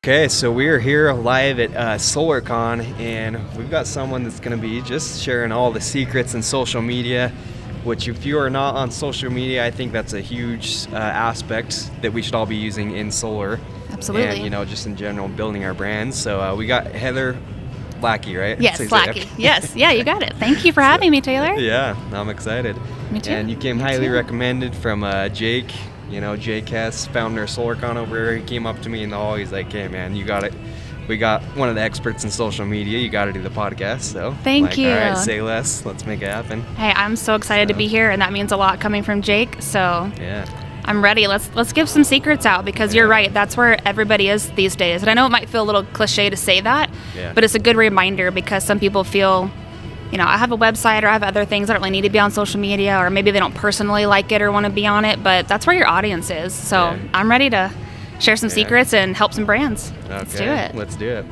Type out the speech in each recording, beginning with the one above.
Okay, so we are here live at SolarCon, and we've got someone that's going to be just sharing all the secrets in social media, which if you are not on social media, I think that's a huge aspect that we should all be using in solar. Absolutely. And, just in general, building our brands. So we got Heather Lackey, right? Yes, Lackey. Yes, yeah, you got it. Thank you for having me, Taylor. Yeah, I'm excited. Me too. And you came highly recommended from Jake. Jake Hess, founder of SolarCon over here. He came up to me in the hall. He's like, "Hey, man, you got it. We got one of the experts in social media. You got to do the podcast." So thank you. All right, say less. Let's make it happen. Hey, I'm so excited to be here, and that means a lot coming from Jake. So yeah, I'm ready. Let's give some secrets out because you're right. That's where everybody is these days. And I know it might feel a little cliche to say that, but it's a good reminder because some people feel, I have a website or I have other things that don't really need to be on social media, or maybe they don't personally like it or want to be on it, but that's where your audience is. So I'm ready to share some secrets and help some brands. Okay. Let's do it.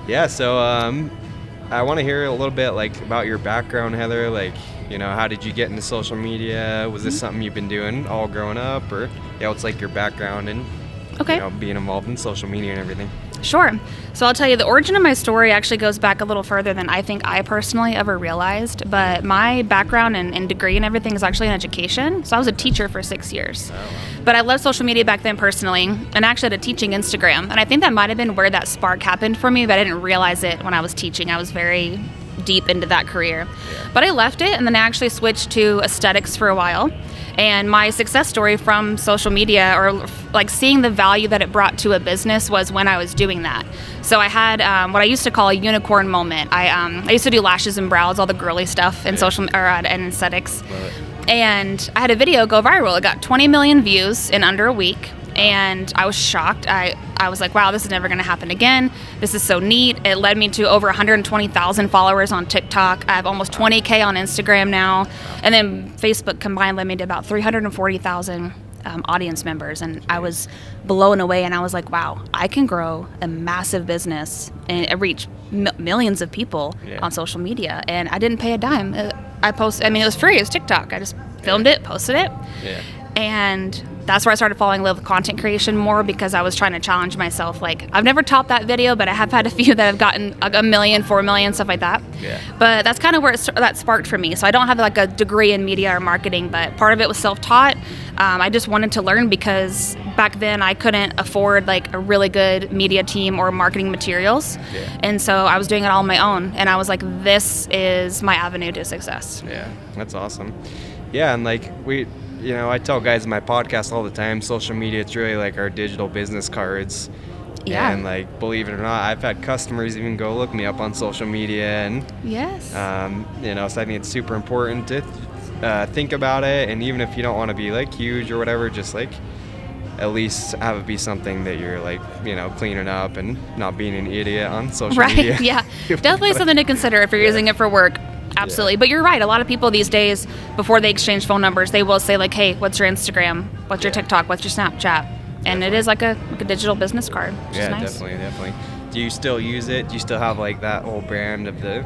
Yeah, so I want to hear a little bit about your background, Heather. How did you get into social media? Was this something you've been doing all growing up, or what's your background and being involved in social media and everything? Sure. So I'll tell you, the origin of my story actually goes back a little further than I think I personally ever realized. But my background and degree and everything is actually in education. So I was a teacher for 6 years. Oh, wow. But I loved social media back then personally, and actually had a teaching Instagram. And I think that might have been where that spark happened for me, but I didn't realize it when I was teaching. I was very deep into that career. Yeah. But I left it, and then I actually switched to aesthetics for a while. And my success story from social media, or seeing the value that it brought to a business, was when I was doing that. So I had what I used to call a unicorn moment. I used to do lashes and brows, all the girly stuff in social and aesthetics. And I had a video go viral. It got 20 million views in under a week. And I was shocked. I was like, wow, this is never going to happen again. This is so neat. It led me to over 120,000 followers on TikTok. I have almost 20K on Instagram now. And then Facebook combined led me to about 340,000 audience members. And I was blown away. And I was like, wow, I can grow a massive business and reach millions of people on social media. And I didn't pay a dime. It was free. It was TikTok. I just filmed it, posted it. Yeah. And that's where I started falling in love with content creation more, because I was trying to challenge myself. I've never topped that video, but I have had a few that have gotten 1 million, 4 million, stuff like that. Yeah. But that's kind of where that sparked for me. So I don't have a degree in media or marketing, but part of it was self-taught. I just wanted to learn because back then I couldn't afford a really good media team or marketing materials. Yeah. And so I was doing it all on my own. And I was like, this is my avenue to success. Yeah, that's awesome. Yeah, and I tell guys in my podcast all the time, social media, it's really our digital business cards. Yeah. And believe it or not, I've had customers even go look me up on social media. And yes. So I think it's super important to think about it. And even if you don't want to be huge or whatever, just at least have it be something that you're cleaning up and not being an idiot on social media. Right, yeah. Definitely something to consider if you're using it for work. Absolutely. Yeah. But you're right. A lot of people these days, before they exchange phone numbers, they will say hey, what's your Instagram? What's your TikTok? What's your Snapchat? And it is a digital business card, which is nice. Definitely. Do you still use it? Do you still have that whole brand of the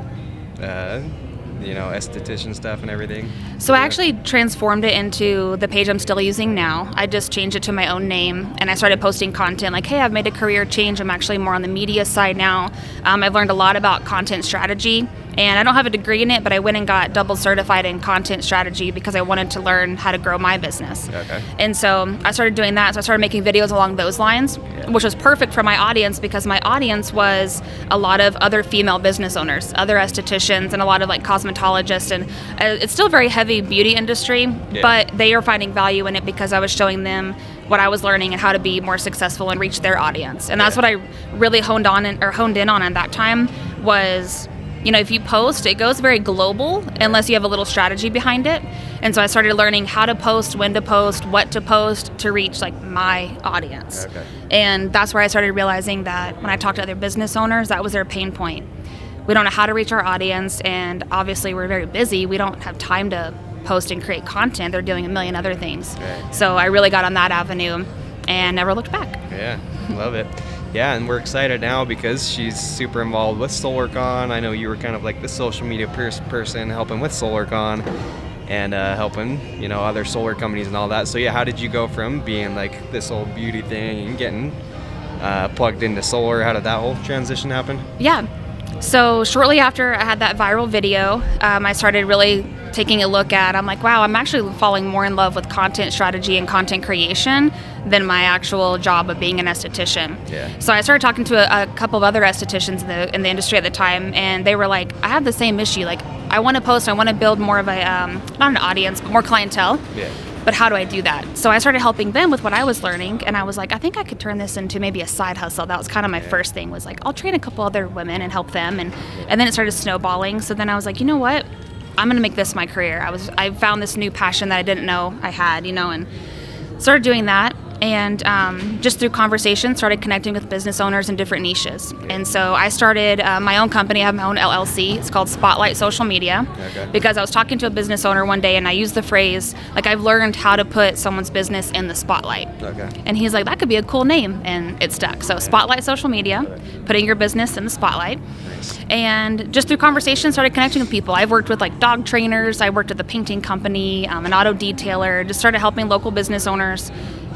esthetician stuff and everything? So I actually transformed it into the page I'm still using now. I just changed it to my own name, and I started posting content hey, I've made a career change. I'm actually more on the media side now. I've learned a lot about content strategy. And I don't have a degree in it, but I went and got double certified in content strategy because I wanted to learn how to grow my business. Okay. And so I started doing that. So I started making videos along those lines, which was perfect for my audience because my audience was a lot of other female business owners, other estheticians, and a lot of cosmetologists. And it's still a very heavy beauty industry, but they are finding value in it because I was showing them what I was learning and how to be more successful and reach their audience. And that's what I really honed in on at that time was, if you post, it goes very global unless you have a little strategy behind it. And so I started learning how to post, when to post, what to post to reach my audience. Okay. And that's where I started realizing that when I talked to other business owners, that was their pain point. We don't know how to reach our audience, and obviously we're very busy. We don't have time to post and create content. They're doing a million other things. Right. So I really got on that avenue and never looked back. Yeah, love it. Yeah, and we're excited now because she's super involved with SolarCon. I know you were kind of the social media person helping with SolarCon and helping, other solar companies and all that. So yeah, how did you go from being this whole beauty thing and getting plugged into solar. How did that whole transition happen? Yeah. So shortly after I had that viral video, I started really taking a look at, I'm like, wow, I'm actually falling more in love with content strategy and content creation than my actual job of being an esthetician. Yeah. So I started talking to a couple of other estheticians in the industry at the time, and they were like, I have the same issue. Like, I want to post, I want to build more of a, not an audience, but more clientele. Yeah. But how do I do that? So I started helping them with what I was learning, and I was like, I think I could turn this into maybe a side hustle. That was kind of my first thing, was like, I'll train a couple other women and help them, and then it started snowballing. So then I was like, you know what? I'm gonna make this my career. I found this new passion that I didn't know I had, and started doing that. And just through conversation, started connecting with business owners in different niches. And so I started my own company. I have my own LLC. It's called Spotlight Social Media. Okay. Because I was talking to a business owner one day, and I used the phrase, like, I've learned how to put someone's business in the spotlight. Okay. And he's like, that could be a cool name, and it stuck. So Spotlight Social Media, putting your business in the spotlight. Nice. And just through conversation, started connecting with people. I've worked with like dog trainers. I worked at the painting company, an auto detailer. Just started helping local business owners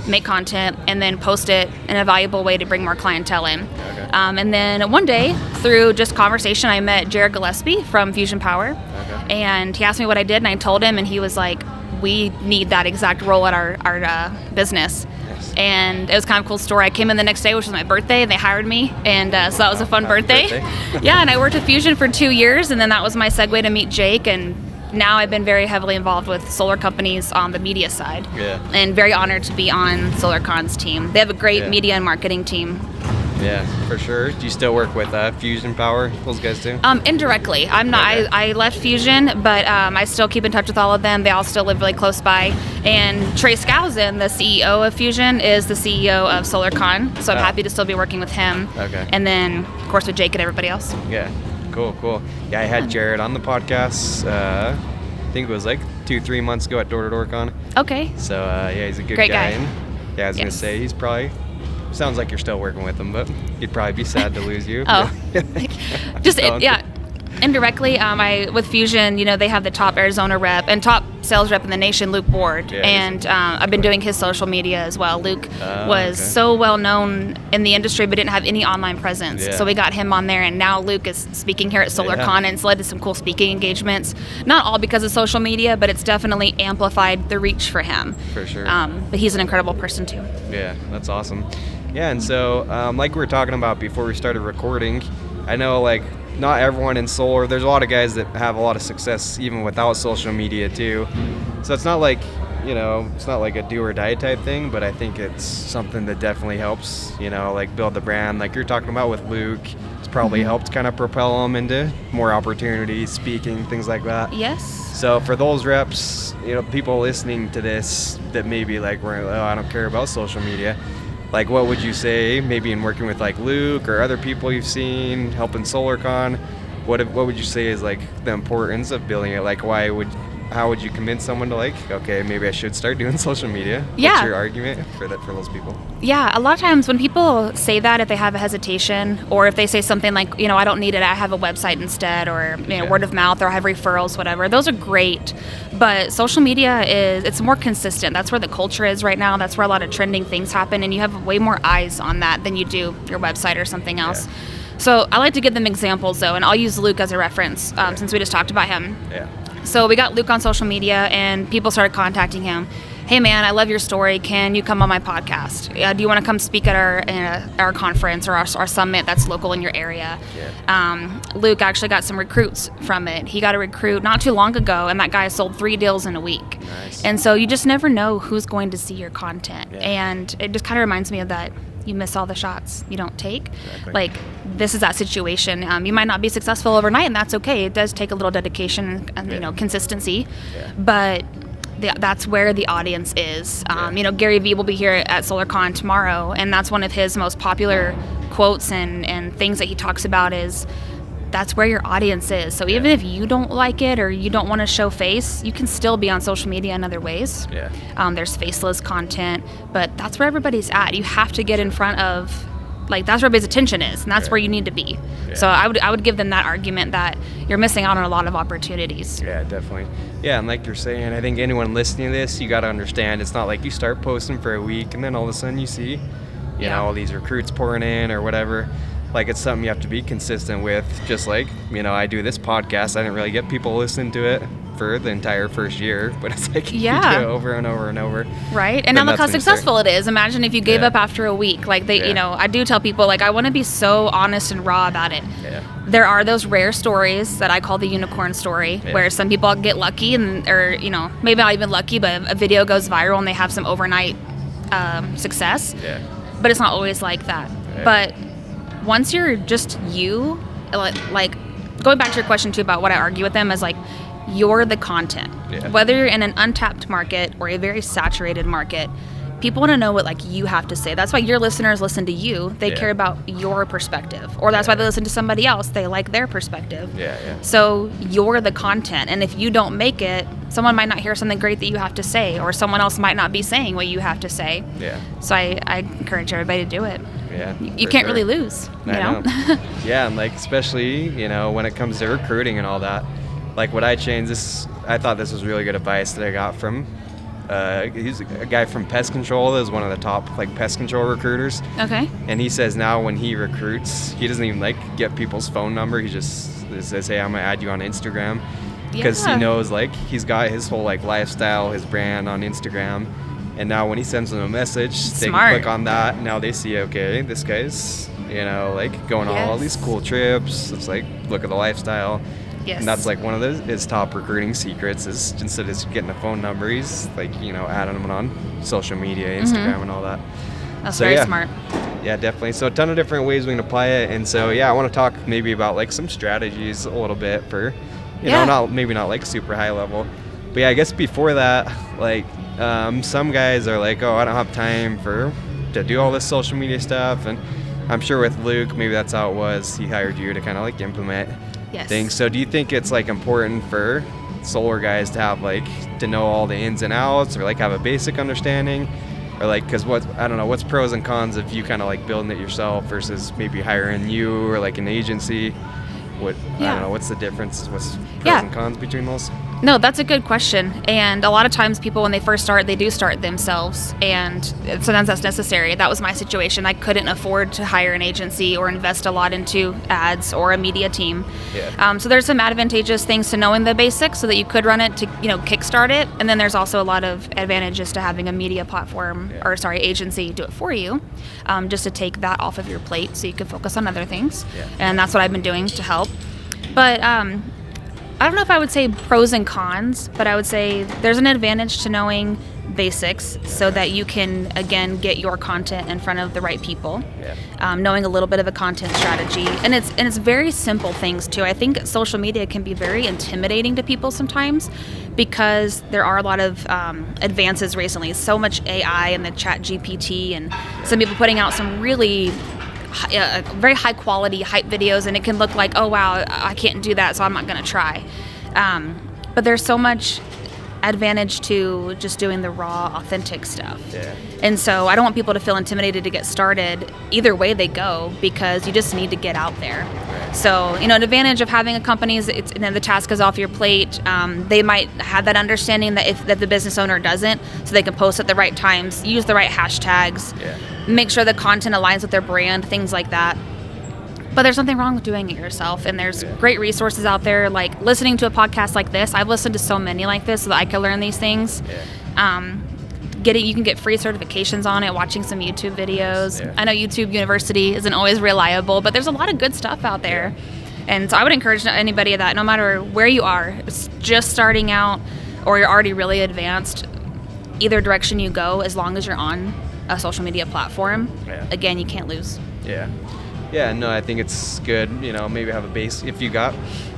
make content and then post it in a valuable way to bring more clientele in. Okay. And then one day, through just conversation, I met Jared Gillespie from Fusion Power. Okay. And he asked me what I did, and I told him, and he was like, we need that exact role at our business. Nice. And it was kind of a cool story. I came in the next day, which was my birthday, and they hired me, and so that was a fun birthday. Yeah, and I worked at Fusion for 2 years, and then that was my segue to meet Jake, and now I've been very heavily involved with solar companies on the media side. Yeah. And very honored to be on SolarCon's team. They have a great media and marketing team. Yeah, for sure. Do you still work with Fusion Power, those guys too? Indirectly. I'm not. Okay. I left Fusion, but I still keep in touch with all of them. They all still live really close by. And Trey Skousen, the CEO of Fusion, is the CEO of SolarCon. So I'm happy to still be working with him. Okay. And then, of course, with Jake and everybody else. Yeah, cool. Yeah, I had Jared on the podcast, I think it was like 2-3 months ago at Door to Door Con. Okay. So yeah, he's a good Great guy. And, yeah, I was gonna Yes. say, he's probably, sounds like you're still working with him, but he'd probably be sad to lose you. Oh. Just, So- yeah. Indirectly, with Fusion, they have the top Arizona rep and top sales rep in the nation, Luke Ward. Yeah, and I've been doing his social media as well. Luke was okay. so well known in the industry, but didn't have any online presence. Yeah. So we got him on there, and now Luke is speaking here at SolarCon, Yeah. and it's led to some cool speaking engagements. Not all because of social media, but it's definitely amplified the reach for him. For sure. But he's an incredible person too. Yeah, that's awesome. Yeah, and so like we were talking about before we started recording, I know like not everyone in solar, there's a lot of guys that have a lot of success even without social media too. So it's not like, it's not like a do or die type thing, but I think it's something that definitely helps, like build the brand. Like you're talking about with Luke, it's probably helped kind of propel him into more opportunities, speaking, things like that. Yes. So for those reps, people listening to this that maybe like, I don't care about social media. Like, what would you say, maybe in working with like Luke or other people you've seen helping SolarCon, what would you say is like the importance of building it? Like, how would you convince someone to like, okay, maybe I should start doing social media? Yeah. What's your argument for those people? Yeah, a lot of times when people say that, if they have a hesitation, or if they say something like, I don't need it, I have a website instead, or word of mouth, or I have referrals, whatever, those are great. But social media it's more consistent. That's where the culture is right now. That's where a lot of trending things happen, and you have way more eyes on that than you do your website or something else. Yeah. So I like to give them examples though, and I'll use Luke as a reference since we just talked about him. Yeah. So we got Luke on social media, and people started contacting him. Hey man, I love your story. Can you come on my podcast? Do you want to come speak at our conference or our summit that's local in your area? Yeah. Luke actually got some recruits from it. He got a recruit not too long ago, and that guy sold 3 deals in a week. Nice. And so you just never know who's going to see your content. Yeah. And it just kind of reminds me of that. You miss all the shots you don't take. Exactly. Like, this is that situation. You might not be successful overnight, and that's okay. It does take a little dedication and consistency. Yeah. But that's where the audience is. Gary Vee will be here at SolarCon tomorrow, and that's one of his most popular quotes and things that he talks about is, that's where your audience is. So even if you don't like it or you don't want to show face, you can still be on social media in other ways. Yeah. There's faceless content, but that's where everybody's at. You have to get in front of, that's where everybody's attention is, and that's where you need to be. Yeah. So I would give them that argument that you're missing out on a lot of opportunities. Yeah, definitely. Yeah, and like you're saying, I think anyone listening to this, you got to understand, it's not like you start posting for a week and then all of a sudden you see, you know, all these recruits pouring in or whatever. Like, it's something you have to be consistent with. Just like, you know, I do this podcast. I didn't really get people listening to it for the entire first year, but it's like, you do it over and over and over. Right. And now look how successful it is. Imagine if you gave up after a week. Like, you know, I do tell people, like, I want to be so honest and raw about it. There are those rare stories that I call the unicorn story, where some people get lucky or, you know, maybe not even lucky, but a video goes viral and they have some overnight success. But it's not always like that. But once you're just you, like, going back to your question too about what I argue with them is, like, you're the content. Whether you're in an untapped market or a very saturated market, people want to know what, like, you have to say. That's why your listeners listen to you. They care about your perspective. Or that's why they listen to somebody else. They like their perspective. So you're the content. And if you don't make it, someone might not hear something great that you have to say, or someone else might not be saying what you have to say. So I encourage everybody to do it. You can't really lose, you know? And, like, especially, you know, when it comes to recruiting and all that. Like, what I changed, I thought this was really good advice that I got from he's a guy from pest control that is one of the top, like, pest control recruiters. And he says now when he recruits, he doesn't even, like, get people's phone number. He just says, hey, I'm gonna add you on Instagram, because he knows, like, he's got his whole, like, lifestyle, his brand on Instagram. And now when he sends them a message, they can click on that. Now they see, okay, this guy's, you know, like, going on all these cool trips. It's like, look at the lifestyle. And that's, like, one of his top recruiting secrets is, instead of getting a phone number, he's, like, you know, adding them on social media, Instagram and all that. That's very smart. Yeah, definitely. So a ton of different ways we can apply it. And so, I want to talk maybe about, like, some strategies a little bit for, you know, maybe not like super high level. But I guess before that, like, some guys are like, oh, I don't have time to do all this social media stuff. And I'm sure with Luke, maybe that's how it was. He hired you to kind of, like, implement things. So do you think it's, like, important for solar guys to have, like, to know all the ins and outs, or, like, have a basic understanding, or, like, because I don't know, what's pros and cons of you kind of, like, building it yourself versus maybe hiring you or, like, an agency? I don't know, what's the difference? What's pros and cons between those? No, that's a good question. And a lot of times people, when they first start, they do start themselves. And sometimes that's necessary. That was my situation. I couldn't afford to hire an agency or invest a lot into ads or a media team. So there's some advantageous things to knowing the basics so that you could run it to, you know, kickstart it. And then there's also a lot of advantages to having a media platform agency do it for you, just to take that off of your plate so you can focus on other things. And that's what I've been doing to help. But I don't know if I would say pros and cons, but I would say there's an advantage to knowing basics so that you can, again, get your content in front of the right people. Knowing a little bit of a content strategy, and it's very simple things too. I think social media can be very intimidating to people sometimes because there are a lot of advances recently. So much AI and the Chat GPT, and some people putting out some really very high quality hype videos, and it can look like, oh wow, I can't do that, so I'm not going to try. But there's so much advantage to just doing the raw, authentic stuff. And so I don't want people to feel intimidated to get started either way they go, because you just need to get out there. So, you know, an advantage of having a company is the task is off your plate. They might have that understanding that the business owner doesn't, so they can post at the right times, use the right hashtags, make sure the content aligns with their brand, things like that. But there's nothing wrong with doing it yourself, and there's great resources out there, like listening to a podcast like this. I've listened to so many like this so that I can learn these things. You can get free certifications on it, watching some YouTube videos. I know YouTube University isn't always reliable, but there's a lot of good stuff out there. And so I would encourage anybody that no matter where you are, it's just starting out or you're already really advanced, either direction you go, as long as you're on a social media platform, again, you can't lose. No, I think it's good, you know, maybe have a base. If you got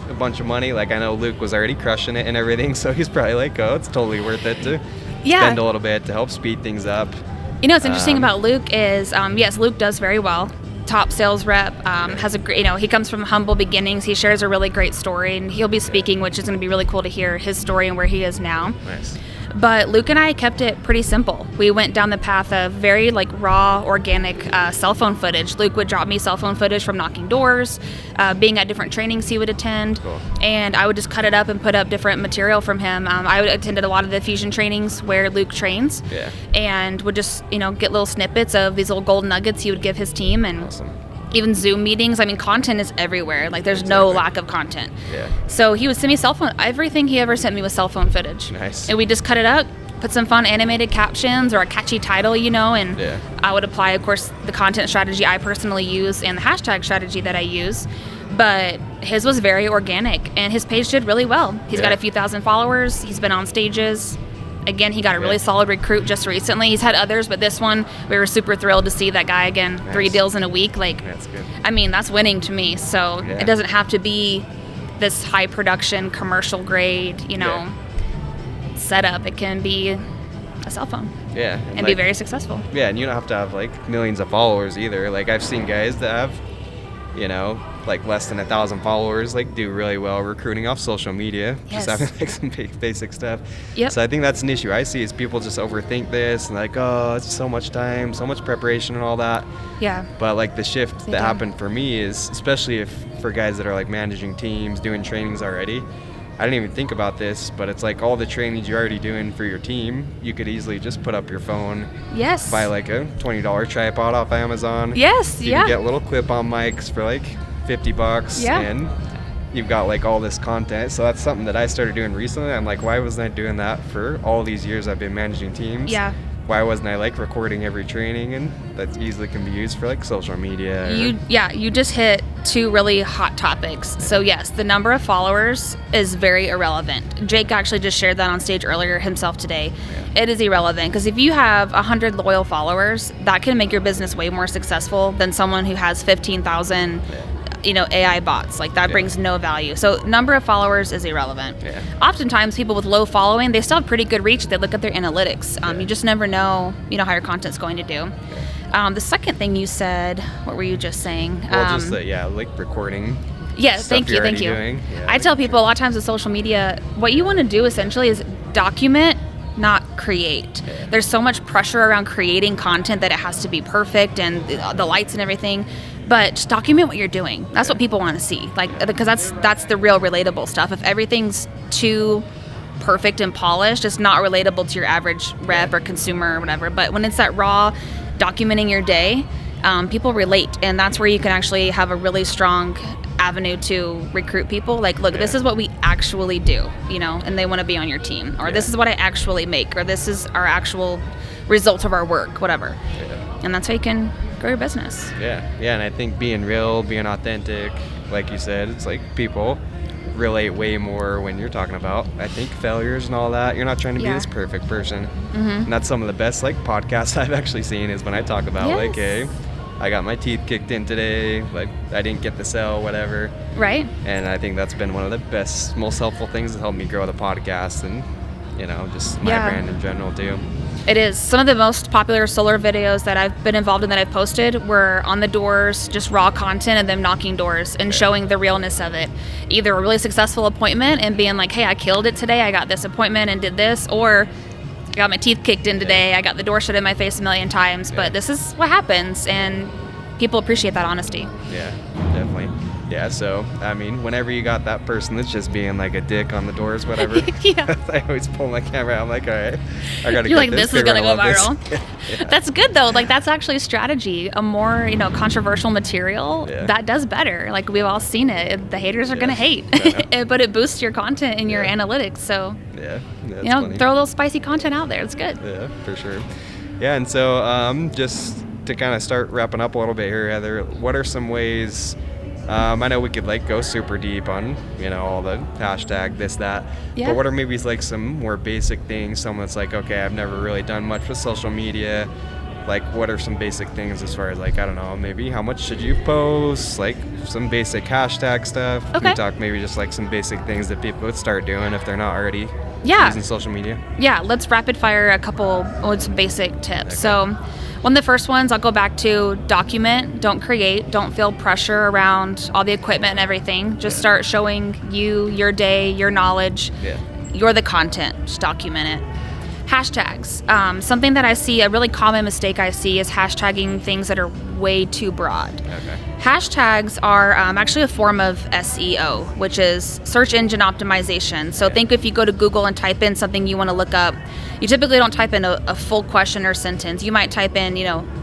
a bunch of money, like I know Luke was already crushing it and everything, so he's probably like, oh, it's totally worth it to spend a little bit to help speed things up. You know, what's interesting about Luke is, yes, Luke does very well. Top sales rep, has a great, you know, he comes from humble beginnings. He shares a really great story, and he'll be speaking, which is going to be really cool to hear his story and where he is now. But Luke and I kept it pretty simple. We went down the path of very like raw, organic cell phone footage. Luke would drop me cell phone footage from knocking doors, being at different trainings he would attend, Cool. and I would just cut it up and put up different material from him. I would attended a lot of the fusion trainings where Luke trains, Yeah. and would just get little snippets of these little gold nuggets he would give his team, and Awesome. even Zoom meetings. I mean, content is everywhere. Like, there's no lack of content. Yeah. So he would send me cell phone. Everything he ever sent me was cell phone footage. Nice. And we just cut it up, put some fun animated captions or a catchy title, and Yeah. I would apply, of course, the content strategy I personally use and the hashtag strategy that I use. But his was very organic, and his page did really well. He's got Yeah. a few thousand followers. He's been on stages. Again, he got a really Yeah. solid recruit just recently. He's had others, but this one, we were super thrilled to see that guy again. Nice. 3 deals in a week. Like, That's good. I mean, that's winning to me. So Yeah. it doesn't have to be this high production, commercial grade, Yeah. setup. It can be a cell phone Yeah. and be very successful. Yeah, and you don't have to have like millions of followers either. Like I've seen guys that have, like less than 1,000 followers, like do really well recruiting off social media. Yes. Just having like some basic stuff. Yep. So I think that's an issue I see is people just overthink this and like, oh, it's so much time, so much preparation and all that. Yeah. But like the shift They that do. happened for me is, especially if for guys that are like managing teams, doing trainings already, I didn't even think about this, but it's like all the trainings you're already doing for your team, you could easily just put up your phone, Yes. buy like a $20 tripod off Amazon. Yes. You Yeah. can get little clip-on mics for like $50, Yeah. and you've got like all this content. So that's something that I started doing recently. I'm like, why wasn't I doing that for all these years I've been managing teams? Yeah. Why wasn't I like recording every training? And that easily can be used for like social media. You just hit 2 really hot topics. So yes, the number of followers is very irrelevant. Jake actually just shared that on stage earlier himself today. It is irrelevant because if you have 100 loyal followers, that can make your business way more successful than someone who has 15,000 AI bots. Like that brings no value. So number of followers is irrelevant. Yeah. Oftentimes people with low following, they still have pretty good reach. They look at their analytics. You just never know, how your content's going to do. The second thing you said, what were you just saying? Well, just like recording. Yeah, stuff thank you. you're already doing. Yeah, I tell people a lot of times with social media, what you want to do essentially is document, not create. Yeah. There's so much pressure around creating content that it has to be perfect and the lights and everything. But just document what you're doing. That's what people want to see. Like, because that's the real relatable stuff. If everything's too perfect and polished, it's not relatable to your average rep or consumer or whatever. But when it's that raw, documenting your day, people relate, and that's where you can actually have a really strong avenue to recruit people. Like, look, this is what we actually do, and they want to be on your team, or this is what I actually make, or this is our actual result of our work, whatever. Yeah. And that's how you can grow your business. Yeah, and I think being real, being authentic, like you said, it's like people relate way more when you're talking about, I think, failures and all that. You're not trying to be Yeah. this perfect person. And that's some of the best like podcasts I've actually seen is when I talk about like, hey, I got my teeth kicked in today, like I didn't get the sale, whatever. Right. And I think that's been one of the best, most helpful things that helped me grow the podcast and, just my brand in general too. It is. Some of the most popular solar videos that I've been involved in that I've posted were on the doors, just raw content of them knocking doors and showing the realness of it. Either a really successful appointment and being like, hey, I killed it today, I got this appointment and did this, or I got my teeth kicked in today, I got the door shut in my face a million times, but this is what happens, and people appreciate that honesty. Yeah, definitely. Yeah, so, I mean, whenever you got that person that's just being like a dick on the doors, whatever, Yeah. I always pull my camera out. I'm like, all right, I gotta You're get like, this is They're gonna go love this. viral. Yeah. That's good though. Like, that's actually a strategy. A more, controversial material that does better. Like, we've all seen it. The haters are gonna hate, but it boosts your content and your analytics. So, Yeah, that's funny. throw a little spicy content out there. It's good. Yeah, for sure. Yeah, and so just to kind of start wrapping up a little bit here, Heather, what are some ways? I know we could like go super deep on, all the hashtag this, that. Yeah. But what are maybe like some more basic things? Someone that's like, okay, I've never really done much with social media. Like, what are some basic things as far as like, I don't know, maybe how much should you post? Like some basic hashtag stuff. Okay. Can we talk maybe just like some basic things that people would start doing if they're not already Yeah. using social media? Yeah, let's rapid fire a couple with some basic tips. So one of the first ones, I'll go back to document, don't create, don't feel pressure around all the equipment and everything. Just start showing you, your day, your knowledge. Yeah. You're the content, just document it. Hashtags. Something that I see, a really common mistake I see is hashtagging things that are way too broad. Okay. Hashtags are actually a form of SEO, which is search engine optimization. So think if you go to Google and type in something you want to look up, you typically don't type in a full question or sentence. You might type in,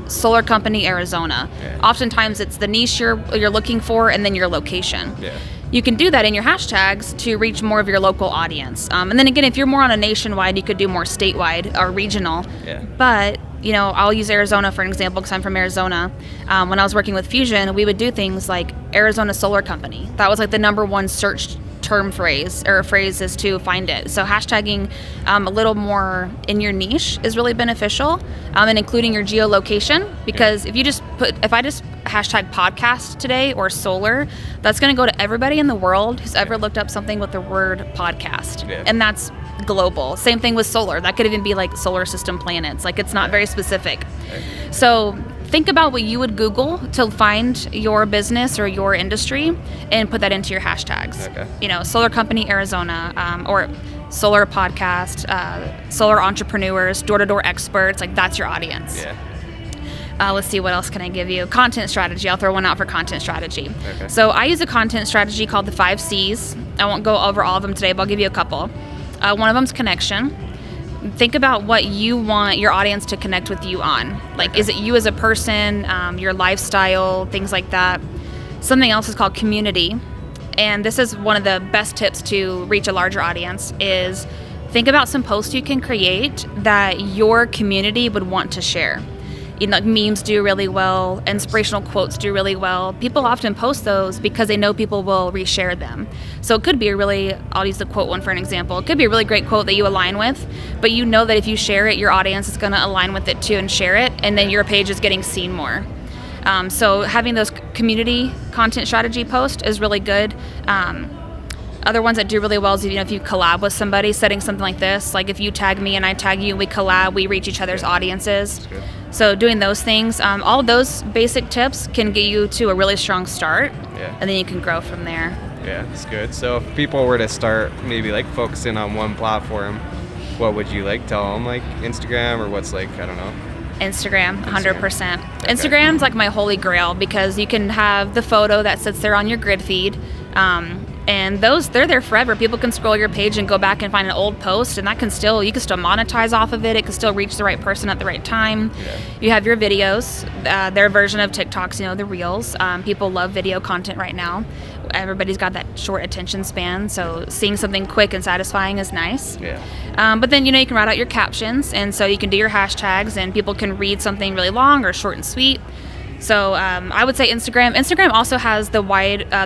solar company, Arizona. Yeah. Oftentimes it's the niche you're looking for and then your location. Yeah. You can do that in your hashtags to reach more of your local audience. And then again, if you're more on a nationwide, you could do more statewide or regional. Yeah. But, I'll use Arizona for an example because I'm from Arizona. When I was working with Fusion, we would do things like Arizona Solar Company. That was like the number one search term phrase or phrases to find it. So hashtagging a little more in your niche is really beneficial, and including your geolocation, because if I just hashtag podcast today or solar, that's going to go to everybody in the world who's ever looked up something with the word podcast. Yeah. And that's global. Same thing with solar. That could even be like solar system planets. Like it's not very specific. So think about what you would Google to find your business or your industry and put that into your hashtags. Okay. Solar company Arizona, or solar podcast, solar entrepreneurs, door-to-door experts. Like that's your audience. Yeah. Let's see, what else can I give you? Content strategy. I'll throw one out for content strategy. Okay. So I use a content strategy called the 5 C's. I won't go over all of them today, but I'll give you a couple. One of them is connection. Think about what you want your audience to connect with you on. Like, is it you as a person, your lifestyle, things like that? Something else is called community. And this is one of the best tips to reach a larger audience is think about some posts you can create that your community would want to share. Memes do really well, inspirational quotes do really well. People often post those because they know people will reshare them. So it could be I'll use the quote one for an example. It could be a really great quote that you align with, but you know that if you share it, your audience is going to align with it too and share it, and then your page is getting seen more. So having those community content strategy posts is really good. Other ones that do really well is if you collab with somebody, setting something like this. Like if you tag me and I tag you and we collab, we reach each other's audiences. So doing those things, all of those basic tips can get you to a really strong start, and then you can grow from there. Yeah, that's good. So if people were to start maybe like focusing on one platform, what would you tell them? Like Instagram, or what's I don't know? Instagram, 100%. Okay. Instagram's like my holy grail because you can have the photo that sits there on your grid feed. And they're there forever. People can scroll your page and go back and find an old post, and you can still monetize off of it. It can still reach the right person at the right time. Yeah. You have your videos, their version of TikToks, the Reels. People love video content right now. Everybody's got that short attention span, so seeing something quick and satisfying is nice. Yeah. But then, you can write out your captions, and so you can do your hashtags, and people can read something really long or short and sweet. So I would say Instagram. Instagram also has the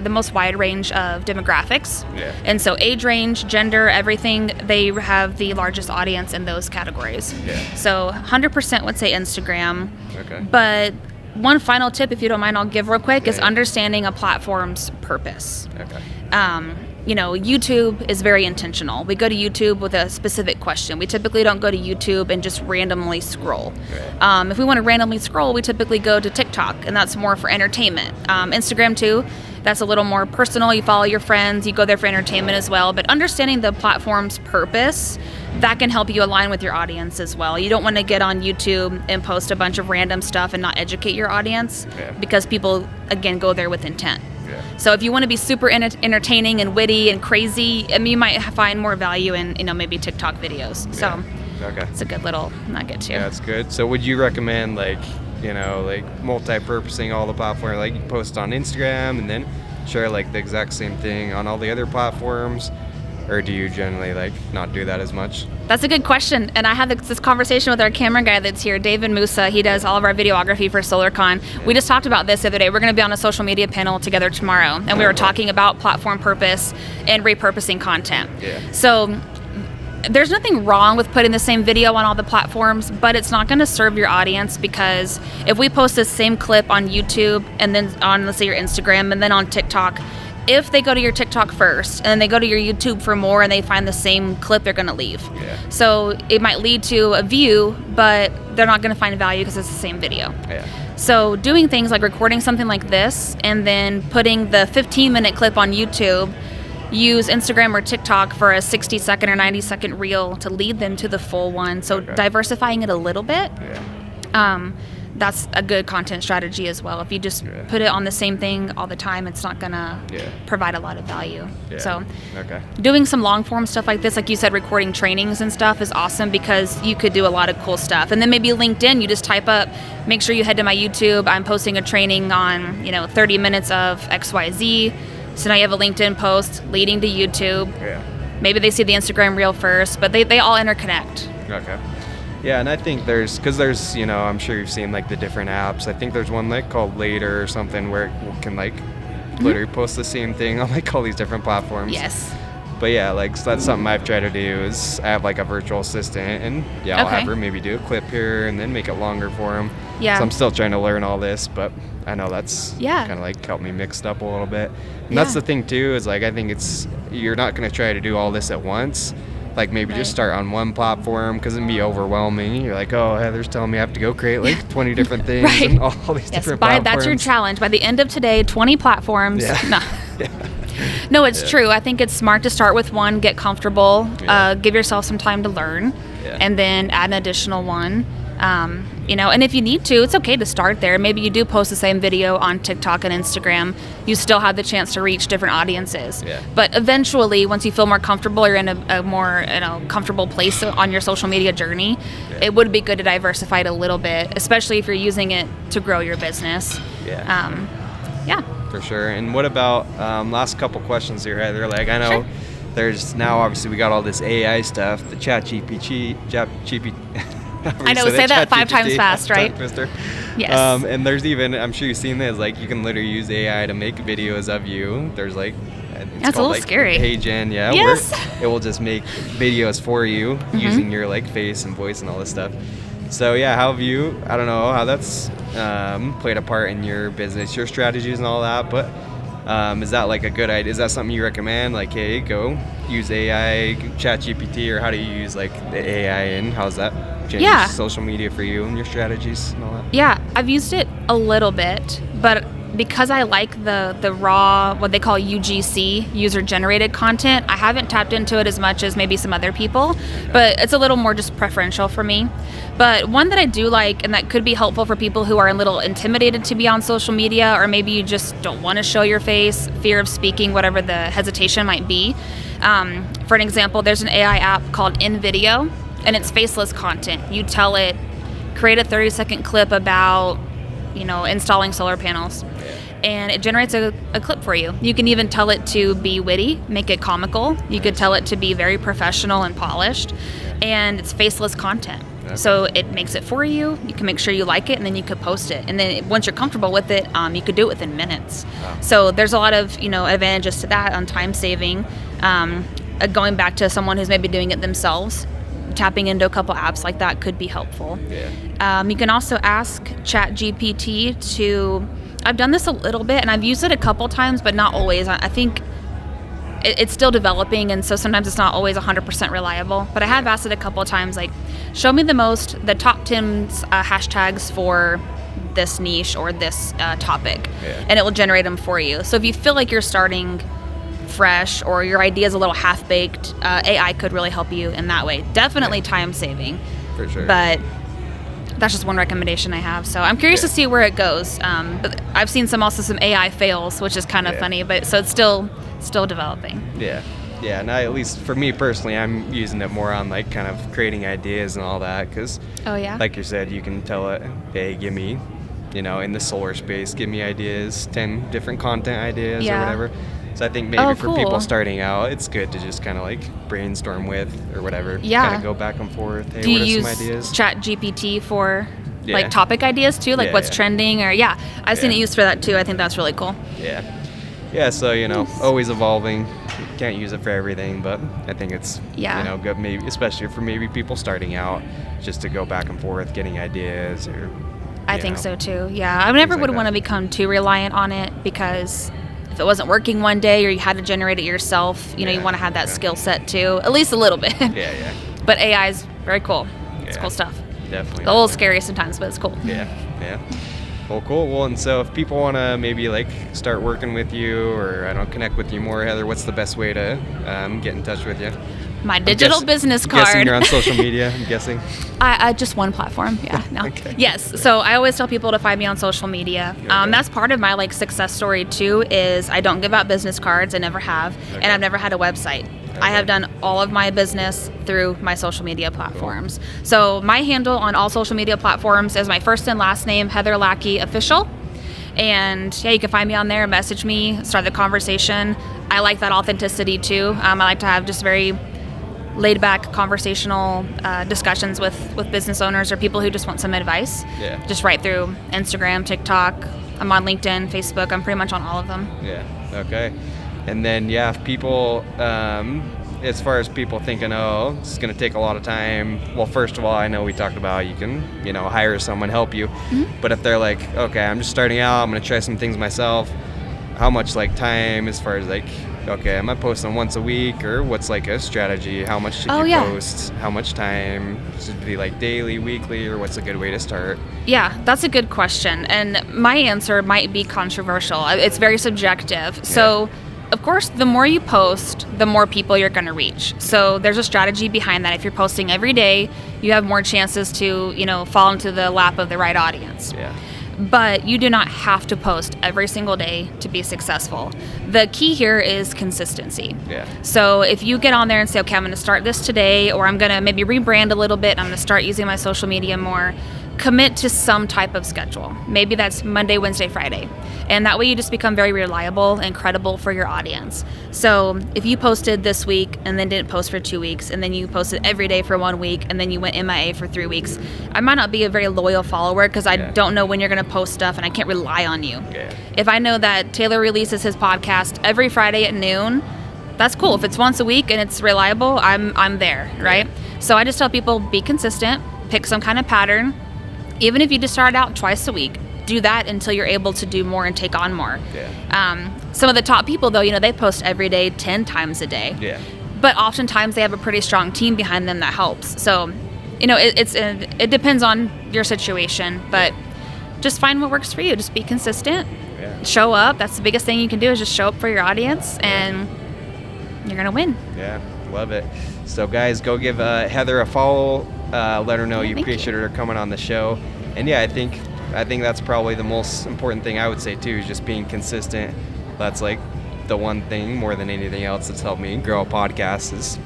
most wide range of demographics. Yeah. And so age range, gender, everything, they have the largest audience in those categories. Yeah. So 100% would say Instagram. Okay. But one final tip, if you don't mind, I'll give real quick, is understanding a platform's purpose. Okay. YouTube is very intentional. We go to YouTube with a specific question. We typically don't go to YouTube and just randomly scroll. Right. If we want to randomly scroll, we typically go to TikTok, and that's more for entertainment. Instagram too, that's a little more personal. You follow your friends, you go there for entertainment as well. But understanding the platform's purpose, that can help you align with your audience as well. You don't want to get on YouTube and post a bunch of random stuff and not educate your audience, because people, again, go there with intent. So if you want to be super entertaining and witty and crazy, you might find more value in, maybe TikTok videos. So it's a good little nugget too. Yeah, that's good. So would you recommend multi-purposing all the platforms? Like you post on Instagram and then share the exact same thing on all the other platforms? Or do you generally not do that as much? That's a good question. And I had this conversation with our camera guy that's here, David Musa. He does all of our videography for SolarCon. We just talked about this the other day. We're going to be on a social media panel together tomorrow. And we were talking about platform purpose and repurposing content. Yeah. So there's nothing wrong with putting the same video on all the platforms, but it's not going to serve your audience, because if we post the same clip on YouTube and then on, let's say, your Instagram and then on TikTok, if they go to your TikTok first and then they go to your YouTube for more and they find the same clip, they're going to leave. Yeah. So it might lead to a view, but they're not going to find value because it's the same video. Yeah. So doing things like recording something like this and then putting the 15-minute clip on YouTube use Instagram or TikTok for a 60-second or 90-second reel to lead them to the full one. So diversifying it a little bit. That's a good content strategy as well. If you just put it on the same thing all the time, it's not gonna provide a lot of value. So doing some long form stuff like this, like you said, recording trainings and stuff is awesome because you could do a lot of cool stuff. And then maybe LinkedIn, you just type up, make sure you head to my YouTube. I'm posting a training on, 30 minutes of XYZ. So now you have a LinkedIn post leading to YouTube. Maybe they see the Instagram reel first, but they all interconnect. Yeah, and I think there's, I'm sure you've seen like the different apps. I think there's one like called Later or something where it can like literally post the same thing on like all these different platforms. Yes. But yeah, like so that's something I've tried to do is I have like a virtual assistant and I'll have her maybe do a clip here and then make it longer for him. So I'm still trying to learn all this, but I know that's kind of like helped me mixed up a little bit. And that's the thing too is like I think you're not going to try to do all this at once. Like maybe just start on one platform because it'd be overwhelming. You're like, oh, Heather's telling me I have to go create like 20 different things and all these different platforms. That's your challenge. By the end of today, 20 platforms. No, it's true. I think it's smart to start with one, get comfortable, give yourself some time to learn, and then add an additional one. And if you need to, it's okay to start there. Maybe you do post the same video on TikTok and Instagram. You still have the chance to reach different audiences. But eventually, once you feel more comfortable, you're in a more comfortable place on your social media journey, it would be good to diversify it a little bit, especially if you're using it to grow your business. For sure. And what about last couple questions here, Heather? Like I know there's now obviously we got all this AI stuff, the GPT. I know, say that 5 times fast, right? Yes. And there's even, I'm sure you've seen this, like you can literally use AI to make videos of you. There's like, that's a little scary. Page in, where it will just make videos for you using your like face and voice and all this stuff. So how have you, I don't know how that's played a part in your business, your strategies and all that, but is that like a good idea? Is that something you recommend? Like, hey, go use AI, ChatGPT, or how do you use like the AI and how's that change social media for you and your strategies and all that? Yeah, I've used it a little bit, but because I like the raw, what they call UGC, user-generated content, I haven't tapped into it as much as maybe some other people, but it's a little more just preferential for me. But one that I do like, and that could be helpful for people who are a little intimidated to be on social media, or maybe you just don't want to show your face, fear of speaking, whatever the hesitation might be. For an example, there's an AI app called InVideo, and it's faceless content. You tell it, create a 30-second clip about, installing solar panels. And it generates a clip for you. You can even tell it to be witty, make it comical. You could tell it to be very professional and polished. And it's faceless content. So it makes it for you. You can make sure you like it, and then you could post it. And then once you're comfortable with it, you could do it within minutes. So there's a lot of advantages to that on time saving. Going back to someone who's maybe doing it themselves, tapping into a couple apps like that could be helpful. You can also ask ChatGPT to. I've done this a little bit, and I've used it a couple times, but not always. I think it's still developing, and so sometimes it's not always 100% reliable. But I have asked it a couple of times, like, show me the top 10 hashtags for this niche or this topic, and it will generate them for you. So if you feel like you're starting fresh or your idea is a little half-baked, AI could really help you in that way. Definitely time-saving. For sure. But that's just one recommendation I have. So I'm curious to see where it goes. But I've seen some AI fails, which is kind of funny. But so it's still developing. Yeah. And at least for me personally, I'm using it more on like kind of creating ideas and all that. Because, like you said, you can tell it, hey, give me, in the solar space, give me ideas, 10 different content ideas or whatever. So I think maybe for people starting out, it's good to just kind of like brainstorm with or whatever. Kind of go back and forth. Hey, what are some ideas? Do you use ChatGPT for like topic ideas too? Like what's trending or I've seen it used for that too. I think that's really cool. Yeah, so always evolving. Can't use it for everything, but I think it's good, maybe especially for maybe people starting out, just to go back and forth, getting ideas or. I think so too. Yeah, I never would want to become too reliant on it because. If it wasn't working one day or you had to generate it yourself, you want to have that skill set too, at least a little bit. But AI is very cool. It's cool stuff. Definitely. A little scary sometimes, but it's cool. Well, cool. Well, and so if people want to maybe like start working with you or I don't know, connect with you more, Heather, what's the best way to get in touch with you? My digital business I'm card. guessing you're on social media, I'm guessing. I just one platform. Yeah. No. Okay. Yes. So I always tell people to find me on social media. Okay. That's part of my like success story too. Is I don't give out business cards. I never have, Okay. and I've never had a website. I have done all of my business through my social media platforms. Cool. So my handle on all social media platforms is my first and last name, Heather Lackey Official. And yeah, you can find me on there, message me, start the conversation. I like that authenticity too. I like to have just very laid back conversational discussions with business owners or people who just want some advice. Yeah. Just right through Instagram, TikTok. I'm on LinkedIn, Facebook. I'm pretty much on all of them. Yeah. Okay. And then, yeah, if people, as far as people thinking, oh, it's going to take a lot of time. Well, first of all, I know we talked about you can, hire someone, help you. Mm-hmm. But if they're like, okay, I'm just starting out, I'm going to try some things myself. How much like time as far as like, okay, am I posting once a week or what's like a strategy? How much should you post? How much time? Should it be like daily, weekly, or what's a good way to start? Yeah, that's a good question. And my answer might be controversial. It's very subjective. So of course, the more you post, the more people you're going to reach. So there's a strategy behind that. If you're posting every day, you have more chances to, fall into the lap of the right audience. Yeah. But you do not have to post every single day to be successful. The key here is consistency. Yeah. So if you get on there and say, okay, I'm going to start this today, or I'm going to maybe rebrand a little bit, I'm going to start using my social media more, commit to some type of schedule. Maybe that's Monday, Wednesday, Friday. And that way you just become very reliable and credible for your audience. So if you posted this week and then didn't post for 2 weeks, and then you posted every day for 1 week, and then you went MIA for 3 weeks, I might not be a very loyal follower because I don't know when you're going to post stuff and I can't rely on you. Yeah. If I know that Taylor releases his podcast every Friday at noon, that's cool. If it's once a week and it's reliable, I'm there, right? So I just tell people, be consistent, pick some kind of pattern. Even if you just start out twice a week, do that until you're able to do more and take on more. Yeah. Some of the top people, though, they post every day, 10 times a day. Yeah. But oftentimes they have a pretty strong team behind them that helps. So, it depends on your situation, but just find what works for you. Just be consistent. Yeah. Show up. That's the biggest thing you can do is just show up for your audience, and you're going to win. Yeah, love it. So, guys, go give Heather a follow. Let her know you appreciate her coming on the show. And yeah, I think that's probably the most important thing I would say too, is just being consistent. That's like the one thing more than anything else that's helped me grow a podcast is,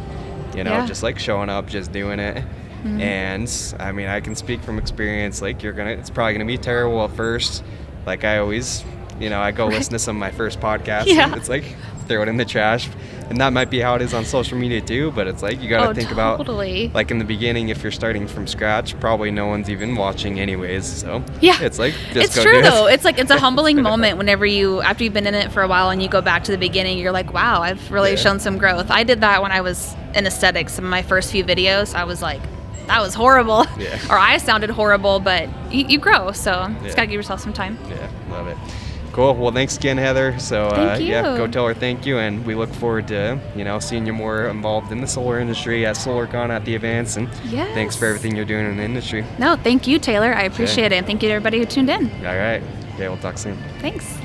just like showing up, just doing it. Mm-hmm. And I mean, I can speak from experience, like it's probably gonna be terrible at first. Like I always, I go listen to some of my first podcasts and it's like throw it in the trash. And that might be how it is on social media too, but it's like you got to think about, like in the beginning, if you're starting from scratch, probably no one's even watching anyways. So it's like, just it's go true do though. it. It's a humbling moment whenever after you've been in it for a while and you go back to the beginning, you're like, wow, I've really shown some growth. I did that when I was in aesthetics. Some of my first few videos, I was like, that was horrible. Yeah. Or I sounded horrible, but you grow. So just got to give yourself some time. Yeah, love it. Cool. Well, thanks again, Heather. So, go tell her thank you, and we look forward to, seeing you more involved in the solar industry at SolarCon at the events, and thanks for everything you're doing in the industry. No, thank you, Taylor. I appreciate it, and thank you to everybody who tuned in. All right. Okay, we'll talk soon. Thanks.